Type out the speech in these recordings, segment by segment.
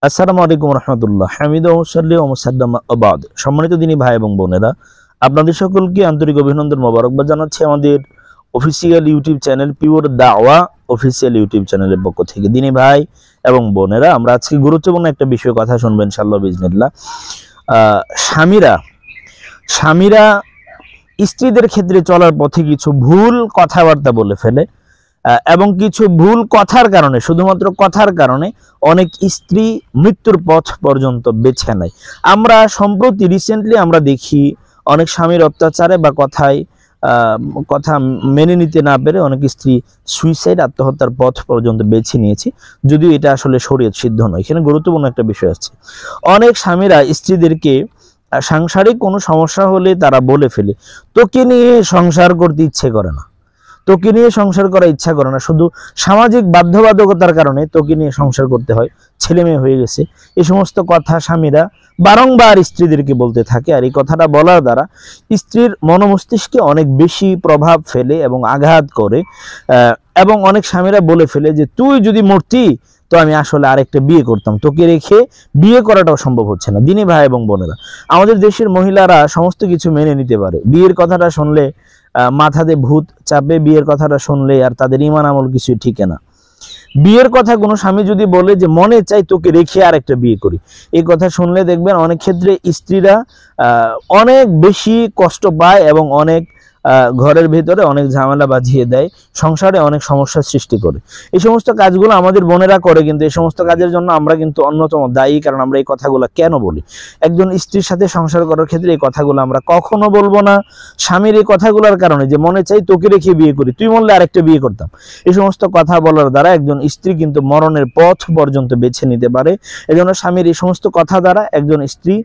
আসসালামু আলাইকুম রহমতুল্লাহ হামিদ ও মুসাল্লি ও মুসাদ্দাম আবাদ। সম্মানিত দিনী ভাই এবং বোনেরা, আপনাদের সকলকে আন্তরিক অভিনন্দন মোবারকবাদ জানাচ্ছি আমাদের অফিসিয়াল ইউটিউব চ্যানেল পিওর দাওয়া অফিসিয়াল ইউটিউব চ্যানেলের পক্ষ থেকে। দিনী ভাই এবং বোনেরা, আমরা আজকে গুরুত্বপূর্ণ একটা বিষয়ে কথা শুনবেন ইনশাআল্লাহ বিজনিল্লাহ। স্বামীরা স্ত্রীদের ক্ষেত্রে চলার পথে কিছু ভুল কথাবার্তা বলে ফেলে এবং কিছু ভুল কথার কারণে, শুধুমাত্র কথার কারণে অনেক স্ত্রী মৃত্যুর পথ পর্যন্ত বেছে নেয়। আমরা সম্প্রতি রিসেন্টলি আমরা দেখি অনেক স্বামীর অত্যাচারে বা কথা মেনে নিতে না পেরে অনেক স্ত্রী সুইসাইড, আত্মহত্যার পথ পর্যন্ত বেছে নিয়েছে, যদিও এটা আসলে শরীয়ত সিদ্ধ নয়। এখানে গুরুত্বপূর্ণ একটা বিষয় আছে। অনেক স্বামীরা স্ত্রীদেরকে সাংসারিক কোনো সমস্যা হলে তারা বলে ফেলে, তোকে নিয়ে সংসার করতে ইচ্ছে করে না, তোকে নিয়ে সংসার করার ইচ্ছা করে না, শুধু সামাজিক বাধ্যবাধকতার কারণে তোকে নিয়ে সংসার করতে হয়, ছেলে মেয়ে হয়ে গেছে। এই সমস্ত কথা স্বামীরা বারংবার স্ত্রীদেরকে বলতে থাকে। আর এই কথাটা বলার দ্বারা স্ত্রীর মনোমস্তিষ্কে অনেক বেশি প্রভাব ফেলে এবং আঘাত করে। এবং অনেক স্বামীরা বলে ফেলে যে তুই যদি মরতি তো আমি আসলে আরেকটা বিয়ে করতাম, তোকে রেখে বিয়ে করাটাও সম্ভব হচ্ছে না। দিনী ভাই এবং বোনেরা, আমাদের দেশের মহিলারা সমস্ত কিছু মেনে নিতে পারে। বিয়ের কথাটা শুনলে মাথাতে ভূত চাপে, বিয়ের কথাটা শুনলে আর তাদের ইমান আমল কিছুই ঠিক না। বিয়ের কথা কোনো স্বামী যদি বলে যে মনে চাই তোকে রেখে আরেকটা বিয়ে করি, এই কথা শুনলে দেখবেন অনেক ক্ষেত্রে স্ত্রীরা অনেক বেশি কষ্ট পায় এবং অনেক ঘরের ভেতরে অনেক ঝামেলা বাজিয়ে দেয়, সংসারে অনেক সমস্যার সৃষ্টি করে। এই সমস্ত কাজগুলো আমাদের বোনেরা করে, কিন্তু এই সমস্ত কাজের জন্য আমরা কিন্তু অন্যতম দায়ী। কারণ আমরা এই কথাগুলো কেন বলি? একজন স্ত্রীর সাথে সংসার করার ক্ষেত্রে এই কথাগুলো আমরা কখনো বলবো না। স্বামীর এই কথাগুলোর কারণে, যে মনে চাই তোকে রেখে বিয়ে করি, তুই মরলে আরেকটা বিয়ে করতাম, এই সমস্ত কথা বলার দ্বারা একজন স্ত্রী কিন্তু মরণের পথ পর্যন্ত বেছে নিতে পারে। এজন্য স্বামীর এই সমস্ত কথা দ্বারা একজন স্ত্রী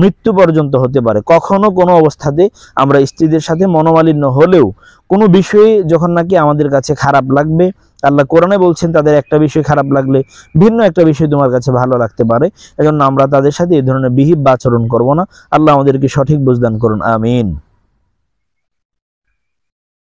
মৃত্যু পর্যন্ত হতে পারে। কখনো কোনো অবস্থাতে আমরা স্ত্রীদের সাথে মনোমালিন্য হলেও কোনো বিষয়ে যখন নাকি আমাদের কাছে খারাপ লাগবে, আল্লাহ কোরআনে বলছেন তাদের একটা বিষয় খারাপ লাগলে ভিন্ন একটা বিষয় তোমার কাছে ভালো লাগতে পারে, এজন্য আমরা তাদের সাথে এই ধরনের বিহিব বা আচরণ করবো না। আল্লাহ আমাদেরকে সঠিক বুঝদান করুন, আমিন।